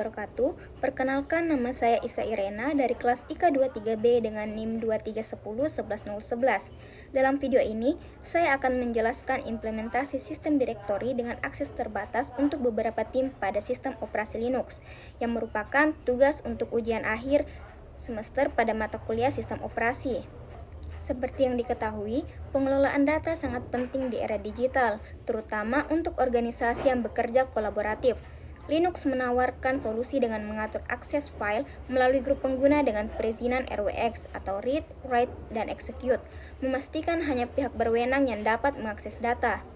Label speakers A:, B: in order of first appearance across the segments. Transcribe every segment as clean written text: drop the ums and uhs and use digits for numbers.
A: wabarakatuh. Perkenalkan, nama saya Isa Irena dari kelas IKA 23B dengan NIM 2310111. Dalam video ini, saya akan menjelaskan implementasi sistem direktori dengan akses terbatas untuk beberapa tim pada sistem operasi Linux, yang merupakan tugas untuk ujian akhir semester pada mata kuliah sistem operasi. Seperti yang diketahui, pengelolaan data sangat penting di era digital, terutama untuk organisasi yang bekerja kolaboratif. Linux menawarkan solusi dengan mengatur akses file melalui grup pengguna dengan perizinan RWX atau Read, Write, dan Execute, memastikan hanya pihak berwenang yang dapat mengakses data.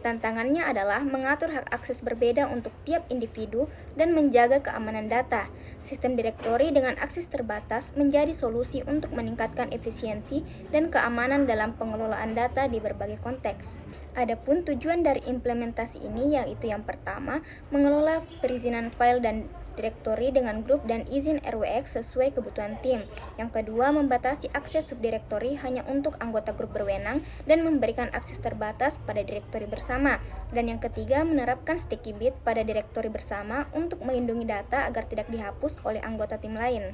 A: Tantangannya adalah mengatur hak akses berbeda untuk tiap individu dan menjaga keamanan data. Sistem direktori dengan akses terbatas menjadi solusi untuk meningkatkan efisiensi dan keamanan dalam pengelolaan data di berbagai konteks. Adapun tujuan dari implementasi ini yaitu yang pertama, mengelola perizinan file dan direktori dengan grup dan izin RWX sesuai kebutuhan tim. Yang kedua, membatasi akses subdirektori hanya untuk anggota grup berwenang dan memberikan akses terbatas pada direktori bersama. Dan yang ketiga, menerapkan sticky bit pada direktori bersama untuk melindungi data agar tidak dihapus oleh anggota tim lain.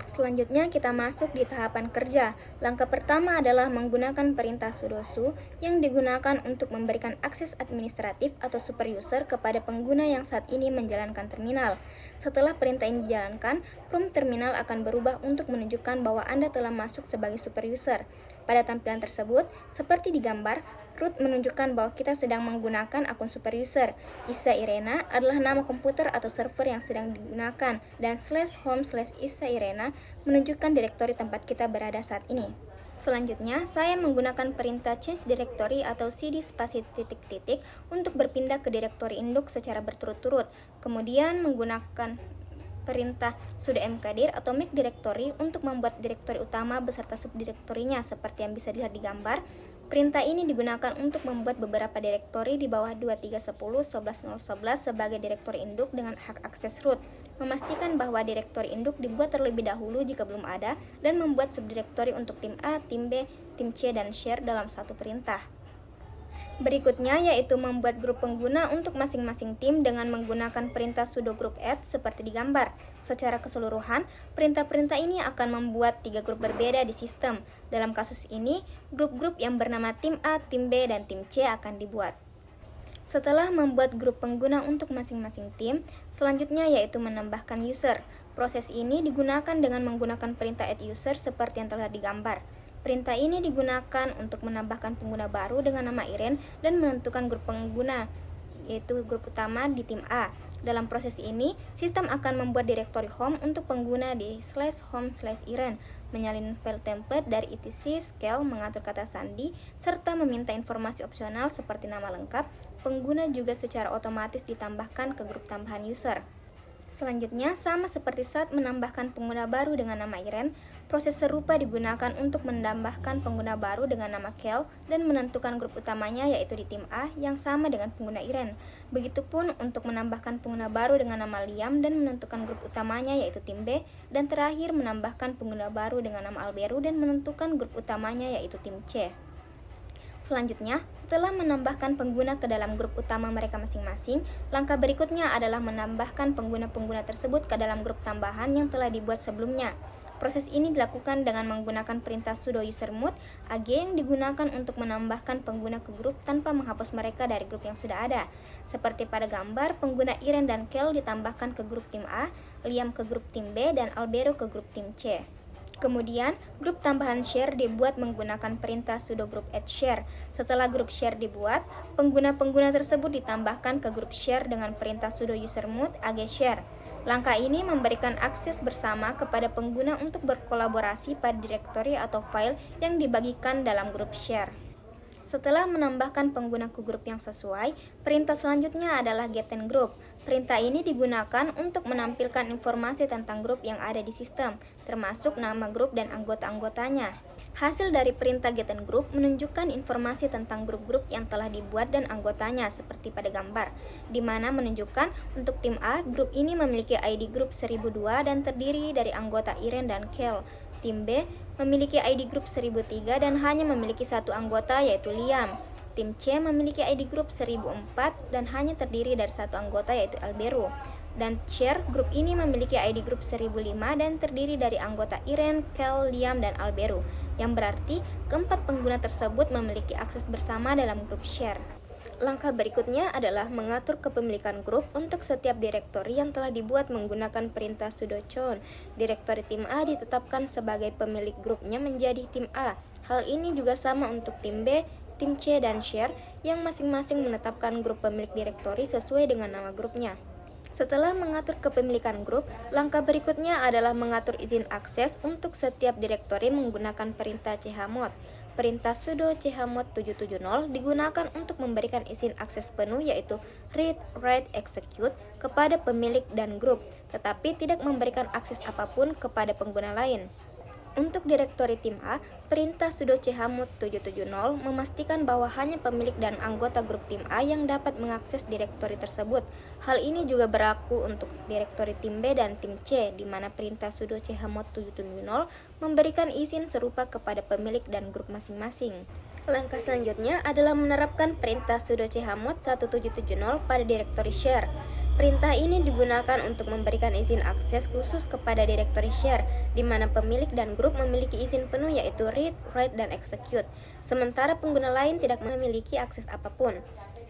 A: Selanjutnya kita masuk di tahapan kerja. Langkah pertama adalah menggunakan perintah sudo su yang digunakan untuk memberikan akses administratif atau super user kepada pengguna yang saat ini menjalankan terminal. Setelah perintah ini dijalankan, prompt terminal akan berubah untuk menunjukkan bahwa Anda telah masuk sebagai super user. Pada tampilan tersebut, seperti di gambar, root menunjukkan bahwa kita sedang menggunakan akun super user. Isa Irena adalah nama komputer atau server yang sedang digunakan, dan /home/Isa Irena menunjukkan direktori tempat kita berada saat ini. Selanjutnya, saya menggunakan perintah change directory atau cd spasi titik-titik untuk berpindah ke direktori induk secara berturut-turut. Kemudian menggunakan perintah sudo mkdir atau make directory untuk membuat direktori utama beserta subdirektorinya seperti yang bisa dilihat di gambar. Perintah ini digunakan untuk membuat beberapa direktori di bawah 2310.11.011 sebagai direktori induk dengan hak akses root, memastikan bahwa direktori induk dibuat terlebih dahulu jika belum ada, dan membuat subdirektori untuk tim A, tim B, tim C, dan share dalam satu perintah. Berikutnya yaitu membuat grup pengguna untuk masing-masing tim dengan menggunakan perintah sudo group add seperti di gambar. Secara keseluruhan, perintah-perintah ini akan membuat 3 grup berbeda di sistem. Dalam kasus ini, grup-grup yang bernama tim A, tim B, dan tim C akan dibuat. Setelah membuat grup pengguna untuk masing-masing tim, selanjutnya yaitu menambahkan user. Proses ini digunakan dengan menggunakan perintah add user seperti yang terlihat di gambar. Perintah ini digunakan untuk menambahkan pengguna baru dengan nama Iren dan menentukan grup pengguna, yaitu grup utama di tim A. Dalam proses ini, sistem akan membuat direktori home untuk pengguna di /home/Iren, menyalin file template dari etc, scale, mengatur kata sandi, serta meminta informasi opsional seperti nama lengkap. Pengguna juga secara otomatis ditambahkan ke grup tambahan user. Selanjutnya, sama seperti saat menambahkan pengguna baru dengan nama Iren, proses serupa digunakan untuk menambahkan pengguna baru dengan nama Kel dan menentukan grup utamanya yaitu di tim A yang sama dengan pengguna Iren. Begitupun untuk menambahkan pengguna baru dengan nama Liam dan menentukan grup utamanya yaitu tim B, dan terakhir menambahkan pengguna baru dengan nama Alberu dan menentukan grup utamanya yaitu tim C. Selanjutnya, setelah menambahkan pengguna ke dalam grup utama mereka masing-masing, langkah berikutnya adalah menambahkan pengguna-pengguna tersebut ke dalam grup tambahan yang telah dibuat sebelumnya. Proses ini dilakukan dengan menggunakan perintah sudo usermod ag yang digunakan untuk menambahkan pengguna ke grup tanpa menghapus mereka dari grup yang sudah ada. Seperti pada gambar, pengguna Iren dan Kel ditambahkan ke grup tim A, Liam ke grup tim B, dan Albero ke grup tim C. Kemudian, grup tambahan share dibuat menggunakan perintah sudo group add share. Setelah grup share dibuat, pengguna-pengguna tersebut ditambahkan ke grup share dengan perintah sudo usermod ag share. Langkah ini memberikan akses bersama kepada pengguna untuk berkolaborasi pada direktori atau file yang dibagikan dalam grup share. Setelah menambahkan pengguna ke grup yang sesuai, perintah selanjutnya adalah getIn group. Perintah ini digunakan untuk menampilkan informasi tentang grup yang ada di sistem, termasuk nama grup dan anggota-anggotanya. Hasil dari perintah getIn group menunjukkan informasi tentang grup-grup yang telah dibuat dan anggotanya seperti pada gambar, di mana menunjukkan untuk tim A, grup ini memiliki ID grup 1002 dan terdiri dari anggota Iren dan Kel. Tim B memiliki ID grup 1003 dan hanya memiliki satu anggota yaitu Liam. Tim C memiliki ID grup 1004 dan hanya terdiri dari satu anggota yaitu Alberu. dan share. Grup ini memiliki ID grup 1005 dan terdiri dari anggota Irene, Kel, Liam, dan Alberu, yang berarti keempat pengguna tersebut memiliki akses bersama dalam grup share. Langkah berikutnya adalah mengatur kepemilikan grup untuk setiap direktori yang telah dibuat menggunakan perintah sudo chown. Direktori tim A ditetapkan sebagai pemilik grupnya menjadi tim A. Hal ini juga sama untuk tim B, tim C, dan share yang masing-masing menetapkan grup pemilik direktori sesuai dengan nama grupnya. Setelah mengatur kepemilikan grup, langkah berikutnya adalah mengatur izin akses untuk setiap direktori menggunakan perintah chmod. Perintah sudo chmod 770 digunakan untuk memberikan izin akses penuh yaitu read, write, execute kepada pemilik dan grup, tetapi tidak memberikan akses apapun kepada pengguna lain. Untuk direktori tim A, perintah sudo chmod 770 memastikan bahwa hanya pemilik dan anggota grup tim A yang dapat mengakses direktori tersebut. Hal ini juga berlaku untuk direktori tim B dan tim C, di mana perintah sudo chmod 770 memberikan izin serupa kepada pemilik dan grup masing-masing. Langkah selanjutnya adalah menerapkan perintah sudo chmod 1770 pada direktori share. Perintah ini digunakan untuk memberikan izin akses khusus kepada direktori share, di mana pemilik dan grup memiliki izin penuh yaitu read, write, dan execute, sementara pengguna lain tidak memiliki akses apapun.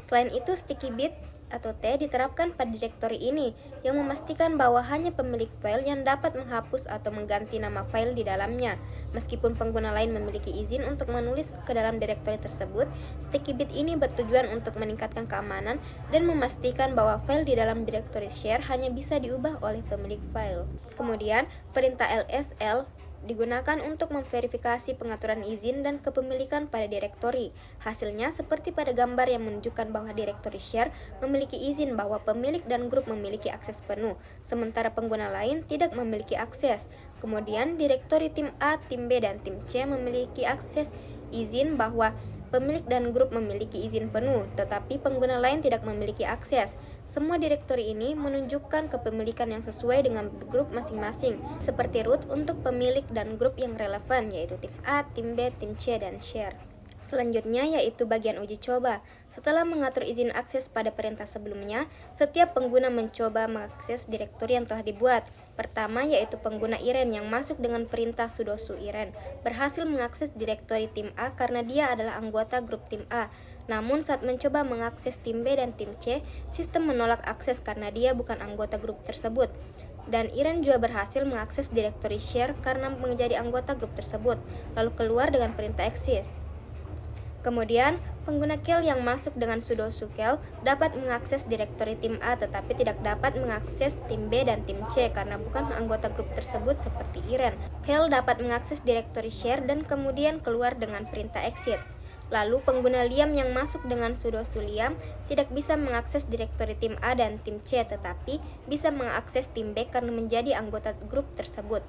A: Selain itu, sticky bit atau T diterapkan pada direktori ini, yang memastikan bahwa hanya pemilik file yang dapat menghapus atau mengganti nama file di dalamnya. Meskipun pengguna lain memiliki izin untuk menulis ke dalam direktori tersebut, sticky bit ini bertujuan untuk meningkatkan keamanan dan memastikan bahwa file di dalam direktori share hanya bisa diubah oleh pemilik file. Kemudian, perintah lsl digunakan untuk memverifikasi pengaturan izin dan kepemilikan pada direktori. Hasilnya seperti pada gambar yang menunjukkan bahwa direktori share memiliki izin bahwa pemilik dan grup memiliki akses penuh, sementara pengguna lain tidak memiliki akses. Kemudian direktori tim A, tim B, dan tim C memiliki akses izin bahwa pemilik dan grup memiliki izin penuh, tetapi pengguna lain tidak memiliki akses. Semua direktori ini menunjukkan kepemilikan yang sesuai dengan grup masing-masing, seperti root untuk pemilik dan grup yang relevan, yaitu tim A, tim B, tim C, dan share. Selanjutnya yaitu bagian uji coba. Setelah mengatur izin akses pada perintah sebelumnya, setiap pengguna mencoba mengakses direktori yang telah dibuat. Pertama yaitu pengguna Irene yang masuk dengan perintah sudo su Irene berhasil mengakses direktori tim A karena dia adalah anggota grup tim A. Namun saat mencoba mengakses tim B dan tim C, sistem menolak akses karena dia bukan anggota grup tersebut. Dan Irene juga berhasil mengakses direktori share karena menjadi anggota grup tersebut, lalu keluar dengan perintah exit. Kemudian, pengguna Kel yang masuk dengan sudo su Kel dapat mengakses direktori tim A tetapi tidak dapat mengakses tim B dan tim C karena bukan anggota grup tersebut seperti Irene. Kel dapat mengakses direktori share dan kemudian keluar dengan perintah exit. Lalu pengguna Liam yang masuk dengan sudo su Liam tidak bisa mengakses direktori tim A dan tim C tetapi bisa mengakses tim B karena menjadi anggota grup tersebut.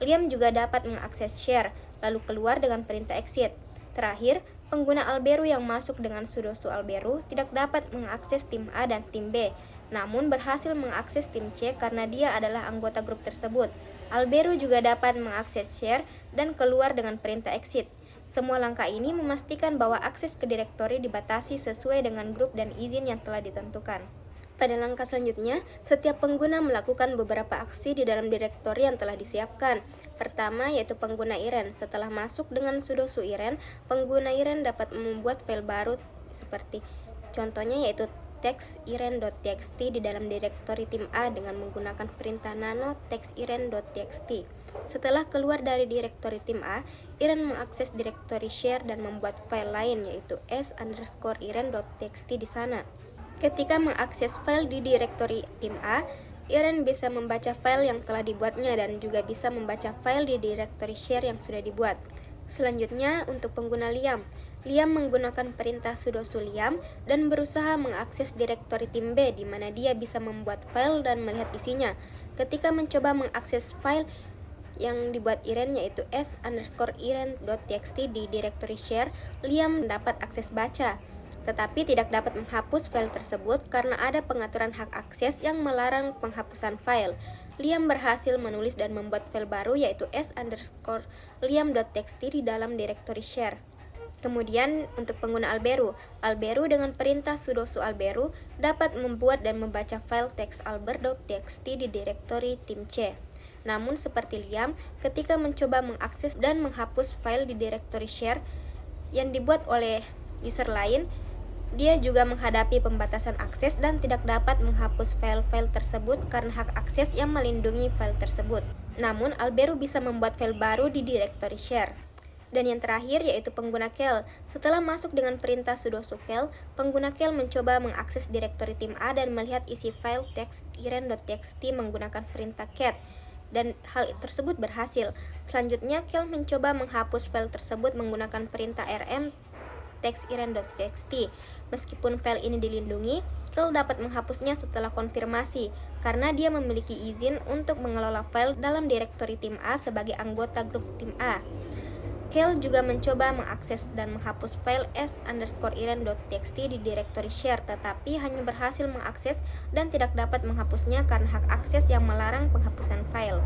A: Liam juga dapat mengakses share lalu keluar dengan perintah exit. Terakhir, pengguna Alberu yang masuk dengan sudo su Alberu tidak dapat mengakses tim A dan tim B, namun berhasil mengakses tim C karena dia adalah anggota grup tersebut. Alberu juga dapat mengakses share dan keluar dengan perintah exit. Semua langkah ini memastikan bahwa akses ke direktori dibatasi sesuai dengan grup dan izin yang telah ditentukan. Pada langkah selanjutnya, setiap pengguna melakukan beberapa aksi di dalam direktori yang telah disiapkan. Pertama yaitu pengguna Irene. Setelah masuk dengan sudo su Irene, pengguna Irene dapat membuat file baru seperti contohnya yaitu text-irene.txt di dalam direktori tim A dengan menggunakan perintah nano text-irene.txt. Setelah keluar dari direktori tim A, Irene mengakses direktori share dan membuat file lain yaitu s_irene.txt di sana. Ketika mengakses file di direktori tim A, Irene bisa membaca file yang telah dibuatnya dan juga bisa membaca file di direktori share yang sudah dibuat. Selanjutnya untuk pengguna Liam. Liam menggunakan perintah sudo su Liam dan berusaha mengakses direktori tim B di mana dia bisa membuat file dan melihat isinya. Ketika mencoba mengakses file yang dibuat Irene yaitu s_irene.txt di direktori share, Liam mendapat akses baca, tetapi tidak dapat menghapus file tersebut karena ada pengaturan hak akses yang melarang penghapusan file. Liam berhasil menulis dan membuat file baru yaitu s_liam.txt di dalam direktori share. Kemudian untuk pengguna Alberu dengan perintah sudo su alberu dapat membuat dan membaca file teks albert.txt di direktori tim C. Namun seperti Liam, ketika mencoba mengakses dan menghapus file di direktori share yang dibuat oleh user lain, dia juga menghadapi pembatasan akses dan tidak dapat menghapus file-file tersebut karena hak akses yang melindungi file tersebut. Namun Alberu bisa membuat file baru di direktori share. Dan yang terakhir yaitu pengguna kel. Setelah masuk dengan perintah sudo su kel, pengguna kel mencoba mengakses direktori tim A dan melihat isi file teks iren.txt menggunakan perintah cat. Dan hal tersebut berhasil. Selanjutnya kel mencoba menghapus file tersebut menggunakan perintah rm teks iren.txt. Meskipun file ini dilindungi, kel dapat menghapusnya setelah konfirmasi karena dia memiliki izin untuk mengelola file dalam direktori tim A sebagai anggota grup tim A. Kel juga mencoba mengakses dan menghapus file s_iren.txt di direktori share, tetapi hanya berhasil mengakses dan tidak dapat menghapusnya karena hak akses yang melarang penghapusan file.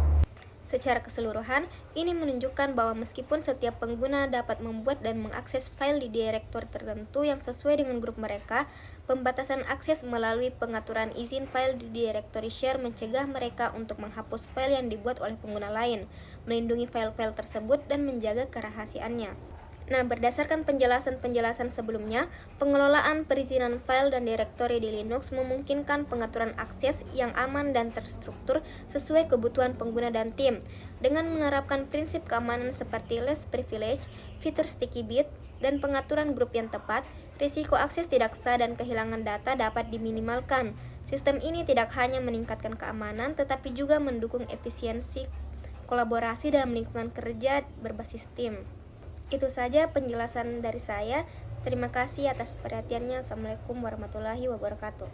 A: Secara keseluruhan, ini menunjukkan bahwa meskipun setiap pengguna dapat membuat dan mengakses file di direktori tertentu yang sesuai dengan grup mereka, pembatasan akses melalui pengaturan izin file di direktori share mencegah mereka untuk menghapus file yang dibuat oleh pengguna lain, melindungi file-file tersebut, dan menjaga kerahasiaannya. Nah, berdasarkan penjelasan-penjelasan sebelumnya, pengelolaan perizinan file dan direktori di Linux memungkinkan pengaturan akses yang aman dan terstruktur sesuai kebutuhan pengguna dan tim. Dengan menerapkan prinsip keamanan seperti less privilege, fitur sticky bit, dan pengaturan grup yang tepat, risiko akses tidak sah dan kehilangan data dapat diminimalkan. Sistem ini tidak hanya meningkatkan keamanan, tetapi juga mendukung efisiensi kolaborasi dalam lingkungan kerja berbasis tim. Itu saja penjelasan dari saya. Terima kasih atas perhatiannya. Assalamualaikum warahmatullahi wabarakatuh.